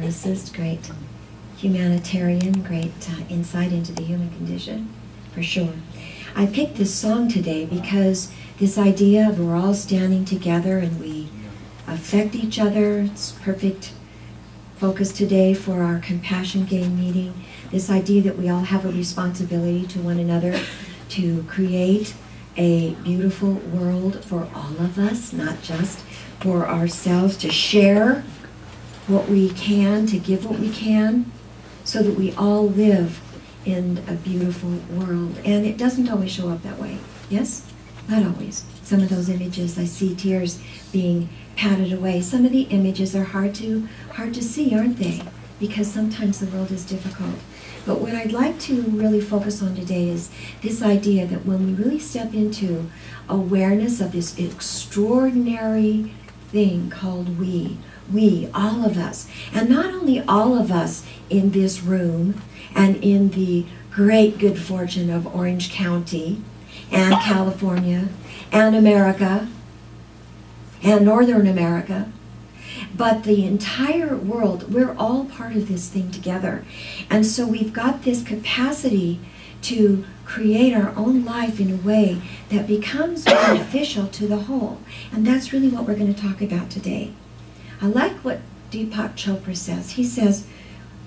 ethicist, great humanitarian, great insight into the human condition, for sure. I picked this song today because this idea of we're all standing together and we affect each other, it's perfect focus today for our Compassion Game meeting. This idea that we all have a responsibility to one another to create a beautiful world for all of us, not just for ourselves, to share what we can, to give what we can, so that we all live in a beautiful world. And it doesn't always show up that way. Yes? Not always. Some of those images, I see tears being patted away. Some of the images are hard to see, aren't they? Because sometimes the world is difficult. But what I'd like to really focus on today is this idea that when we really step into awareness of this extraordinary thing called we, all of us, and not only all of us in this room and in the great good fortune of Orange County and California and America and Northern America, but the entire world, we're all part of this thing together. And so we've got this capacity to create our own life in a way that becomes beneficial to the whole. And that's really what we're going to talk about today. I like what DEEPAK Chopra says. He says,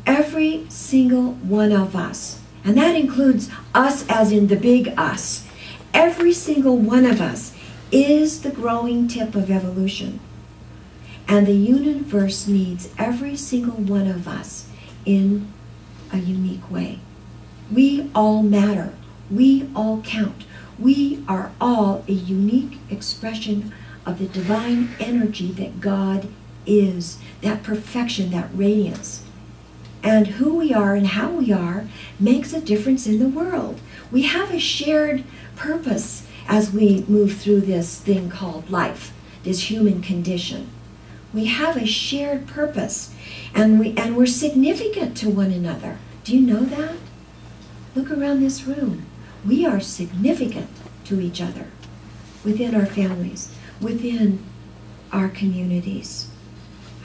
every single one of us, and that includes us as in the big us, every single one of us is the growing tip of evolution. And the universe needs every single one of us in a unique way. We all matter. We all count. We are all a unique expression of the divine energy that God is, that perfection, that radiance. And who we are and how we are makes a difference in the world. We have a shared purpose as we move through this thing called life, this human condition. We have a shared purpose, and we're significant to one another. Do you know that? Look around this room. We are significant to each other, within our families, within our communities.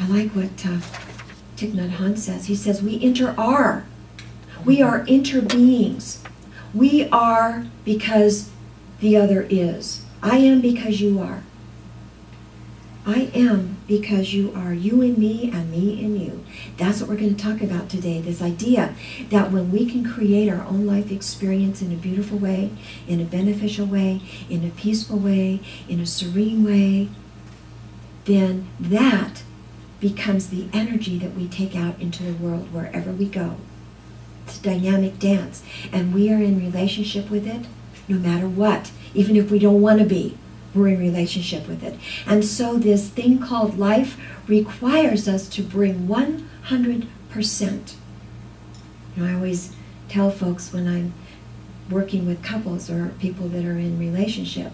I like what Thich Nhat Hanh says. He says, we are interbeings. We are because the other is. I am because you are. I am because you are, you in me and me in you. That's what we're going to talk about today, this idea that when we can create our own life experience in a beautiful way, in a beneficial way, in a peaceful way, in a serene way, then that becomes the energy that we take out into the world wherever we go. It's a dynamic dance, and we are in relationship with it no matter what, even if we don't want to be. We're in relationship with it. And so this thing called life requires us to bring 100%. I always tell folks when I'm working with couples or people that are in relationship,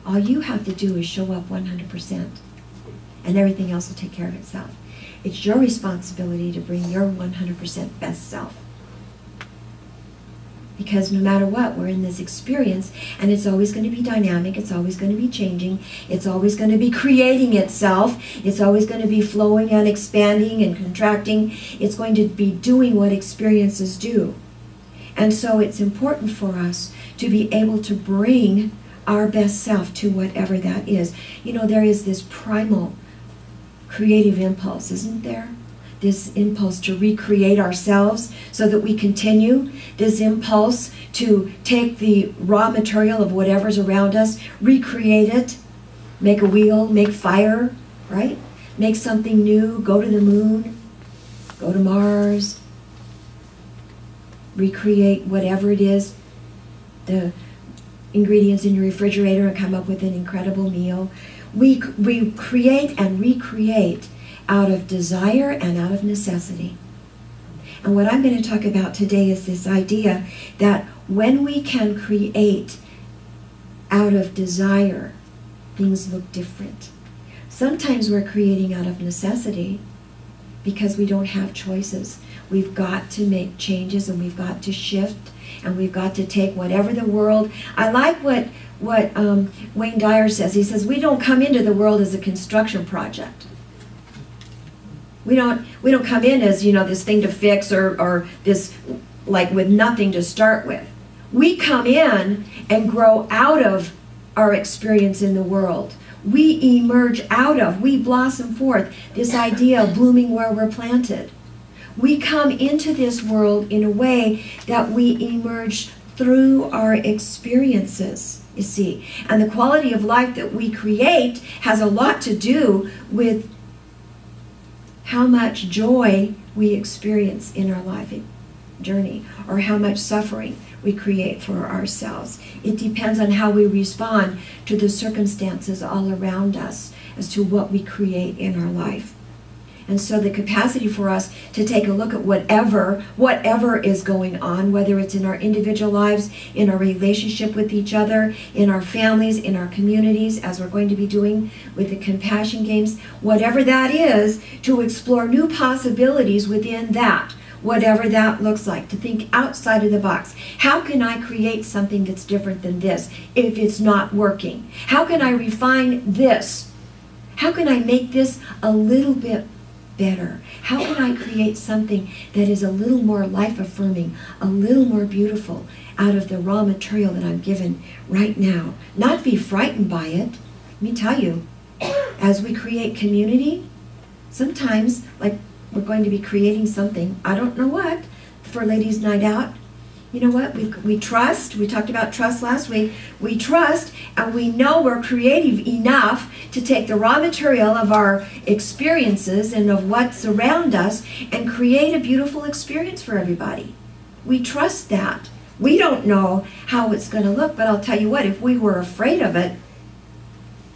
all you have to do is show up 100%, and everything else will take care of itself. It's your responsibility to bring your 100% best self. Because no matter what, we're in this experience, and it's always going to be dynamic, it's always going to be changing, it's always going to be creating itself, it's always going to be flowing and expanding and contracting, it's going to be doing what experiences do. And so it's important for us to be able to bring our best self to whatever that is. You know, there is this primal creative impulse, isn't there? This impulse to recreate ourselves so that we continue, this impulse to take the raw material of whatever's around us, recreate it, make a wheel, make fire, right? Make something new, go to the moon, go to Mars, recreate whatever it is, the ingredients in your refrigerator, and come up with an incredible meal. We create and recreate out of desire and out of necessity. And what I'm going to talk about today is this idea that when we can create out of desire, things look different. Sometimes we're creating out of necessity because we don't have choices. We've got to make changes, and we've got to shift, and we've got to take whatever the world. I like what Wayne Dyer says. He says, we don't come into the world as a construction project. We don't come in as, this thing to fix or this, like, with nothing to start with. We come in and grow out of our experience in the world. We emerge we blossom forth this idea of blooming where we're planted. We come into this world in a way that we emerge through our experiences, you see. And the quality of life that we create has a lot to do with how much joy we experience in our life journey, or how much suffering we create for ourselves. It depends on how we respond to the circumstances all around us as to what we create in our life. And so the capacity for us to take a look at whatever is going on, whether it's in our individual lives, in our relationship with each other, in our families, in our communities, as we're going to be doing with the compassion games, whatever that is, to explore new possibilities within that, whatever that looks like, to think outside of the box. How can I create something that's different than this if it's not working? How can I refine this? How can I make this a little bit better? How can I create something that is a little more life-affirming, a little more beautiful out of the raw material that I'm given right now? Not be frightened by it. Let me tell you, as we create community, sometimes, like, we're going to be creating something, I don't know what, for Ladies' Night Out. You know what? We trust. We talked about trust last week. We trust, and we know we're creative enough to take the raw material of our experiences and of what's around us and create a beautiful experience for everybody. We trust that. We don't know how it's going to look, but I'll tell you what, if we were afraid of it,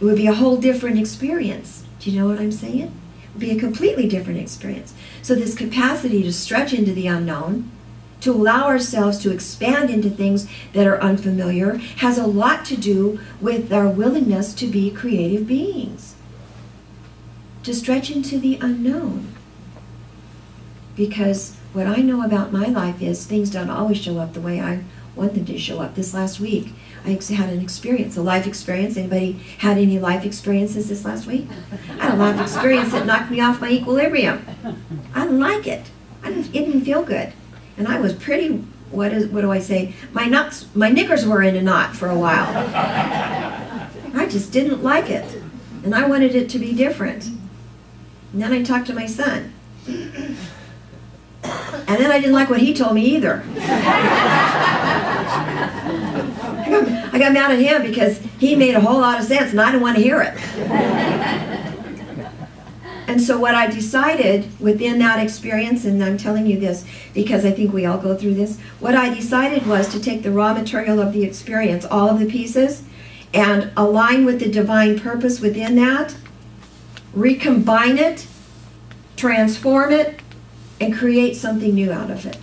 it would be a whole different experience. Do you know what I'm saying? It would be a completely different experience. So this capacity to stretch into the unknown, to allow ourselves to expand into things that are unfamiliar, has a lot to do with our willingness to be creative beings. To stretch into the unknown. Because what I know about my life is things don't always show up the way I want them to show up. This last week, I had an experience, a life experience. Anybody had any life experiences this last week? I had a life experience that knocked me off my equilibrium. I didn't like it. It didn't feel good. And I was pretty, what do I say? My knickers were in a knot for a while. I just didn't like it. And I wanted it to be different. And then I talked to my son. And then I didn't like what he told me either. I got mad at him because he made a whole lot of sense and I didn't want to hear it. And so what I decided within that experience, and I'm telling you this because I think we all go through this, what I decided was to take the raw material of the experience, all of the pieces, and align with the divine purpose within that, recombine it, transform it, and create something new out of it.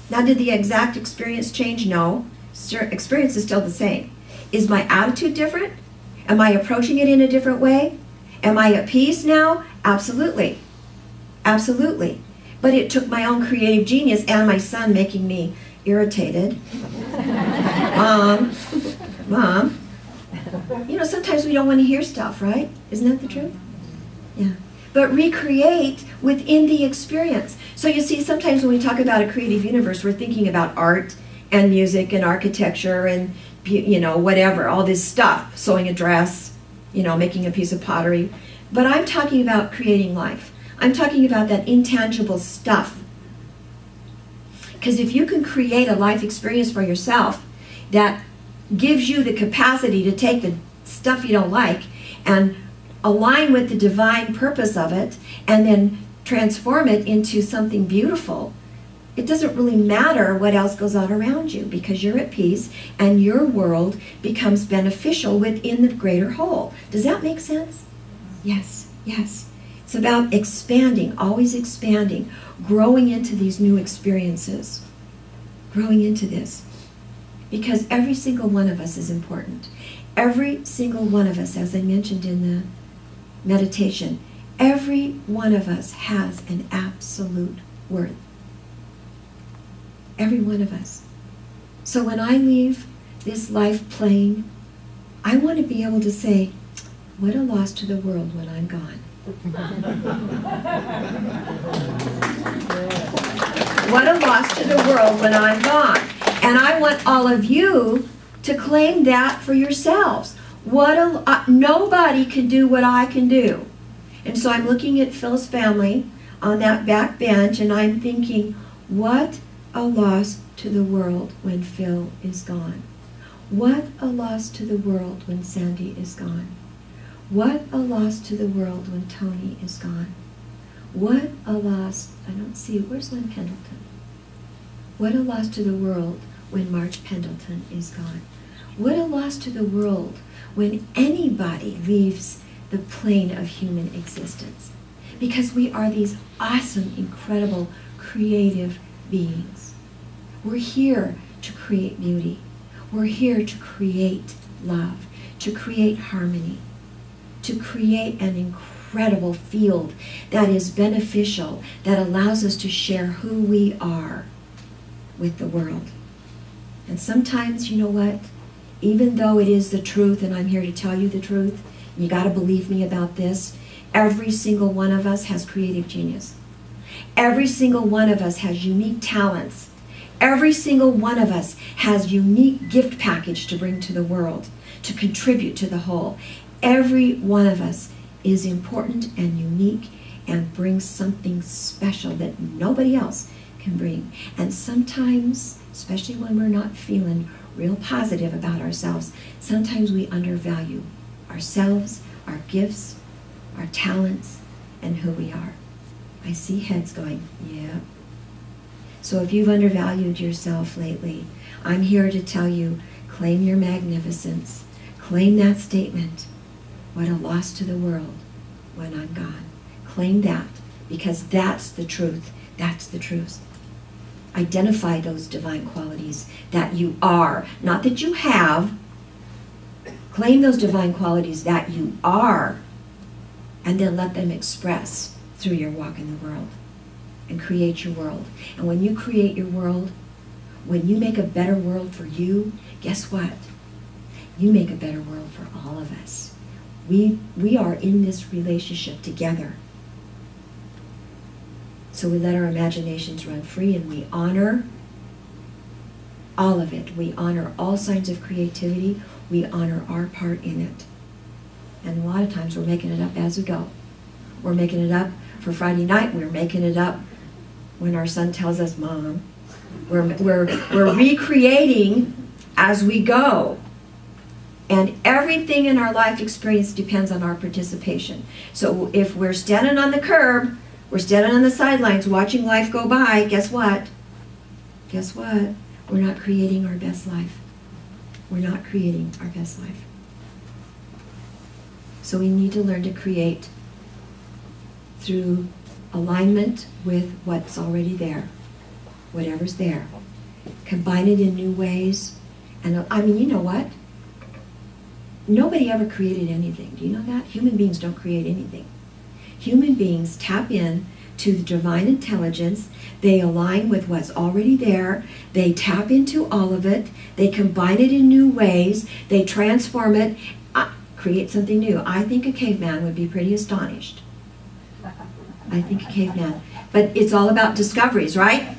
Now, did the exact experience change? No. Experience is still the same. Is my attitude different? Am I approaching it in a different way? Am I at peace now? Absolutely. Absolutely. But it took my own creative genius and my son making me irritated. Mom. You know, sometimes we don't want to hear stuff, right? Isn't that the truth? Yeah. But recreate within the experience. So you see, sometimes when we talk about a creative universe, we're thinking about art and music and architecture and, you know, whatever, all this stuff, sewing a dress, you know, making a piece of pottery. But I'm talking about creating life. I'm talking about that intangible stuff. Because if you can create a life experience for yourself that gives you the capacity to take the stuff you don't like and align with the divine purpose of it and then transform it into something beautiful, it doesn't really matter what else goes on around you because you're at peace and your world becomes beneficial within the greater whole. Does that make sense? Yes, yes. It's about expanding, always expanding, growing into these new experiences, growing into this. Because every single one of us is important. Every single one of us, as I mentioned in the meditation, every one of us has an absolute worth. Every one of us. So when I leave this life plane, I want to be able to say, what a loss to the world when I'm gone. What a loss to the world when I'm gone. And I want all of you to claim that for yourselves. Nobody can do what I can do. And so I'm looking at Phil's family on that back bench, and I'm thinking, what a loss to the world when Phil is gone. What a loss to the world when Sandy is gone. What a loss to the world when Tony is gone. What a loss, I don't see, where's Lynn Pendleton? What a loss to the world when Marge Pendleton is gone. What a loss to the world when anybody leaves the plane of human existence. Because we are these awesome, incredible, creative beings. We're here to create beauty. We're here to create love, to create harmony, to create an incredible field that is beneficial, that allows us to share who we are with the world. And sometimes, you know what? Even though it is the truth, and I'm here to tell you the truth, you got to believe me about this, every single one of us has creative genius. Every single one of us has unique talents. Every single one of us has unique gift package to bring to the world, to contribute to the whole. Every one of us is important and unique and brings something special that nobody else can bring. And sometimes, especially when we're not feeling real positive about ourselves, sometimes we undervalue ourselves, our gifts, our talents, and who we are. I see heads going, yeah. So if you've undervalued yourself lately, I'm here to tell you, claim your magnificence. Claim that statement. What a loss to the world when I'm gone. Claim that, because that's the truth. That's the truth. Identify those divine qualities that you are, not that you have. Claim those divine qualities that you are, and then let them express through your walk in the world and create your world. And when you create your world, when you make a better world for you, guess what? You make a better world for all of us. We are in this relationship together. So we let our imaginations run free, and we honor all of it. We honor all signs of creativity. We honor our part in it. And a lot of times we're making it up as we go. We're making it up for Friday night. We're making it up when our son tells us, Mom. We're recreating as we go. And everything in our life experience depends on our participation. So if we're standing on the curb, we're standing on the sidelines watching life go by, guess what? Guess what? We're not creating our best life. We're not creating our best life. So we need to learn to create through alignment with what's already there, whatever's there. Combine it in new ways. And I mean, you know what? Nobody ever created anything. Do you know that? Human beings don't create anything. Human beings tap in to the divine intelligence. They align with what's already there. They tap into all of it. They combine it in new ways. They transform it, create something new. I think a caveman would be pretty astonished. I think a caveman. But it's all about discoveries, right?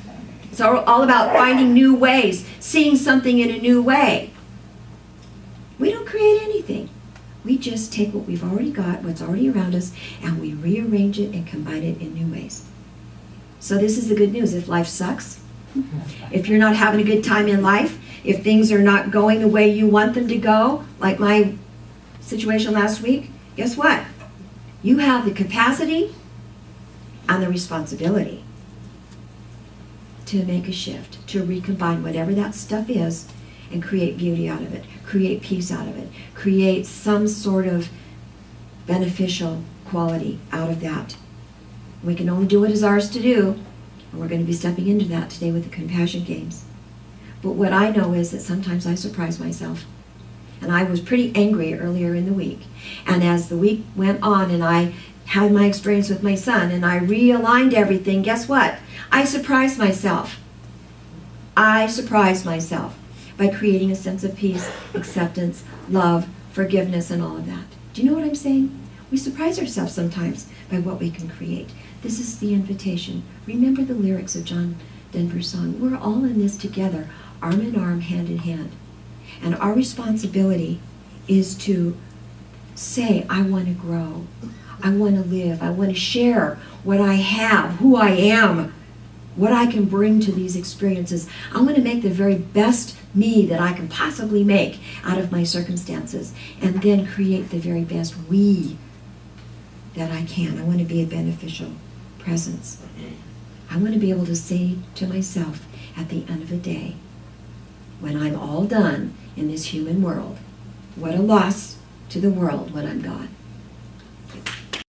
It's all about finding new ways, seeing something in a new way. We don't create anything. We just take what we've already got, what's already around us, and we rearrange it and combine it in new ways. So this is the good news. If life sucks, if you're not having a good time in life, if things are not going the way you want them to go, like my situation last week, guess what? You have the capacity and the responsibility to make a shift, to recombine whatever that stuff is and create beauty out of it, create peace out of it, create some sort of beneficial quality out of that. We can only do what is ours to do, and we're going to be stepping into that today with the compassion games. But what I know is that sometimes I surprise myself. And I was pretty angry earlier in the week. And as the week went on and I had my experience with my son and I realigned everything, guess what? I surprised myself. I surprised myself by creating a sense of peace, acceptance, love, forgiveness, and all of that. Do you know what I'm saying? We surprise ourselves sometimes by what we can create. This is the invitation. Remember the lyrics of John Denver's song. We're all in this together, arm in arm, hand in hand. And our responsibility is to say, I want to grow. I want to live. I want to share what I have, who I am, what I can bring to these experiences. I want to make the very best me that I can possibly make out of my circumstances, and then create the very best we that I can. I want to be a beneficial presence. I want to be able to say to myself at the end of the day, when I'm all done in this human world, what a loss to the world when I'm gone.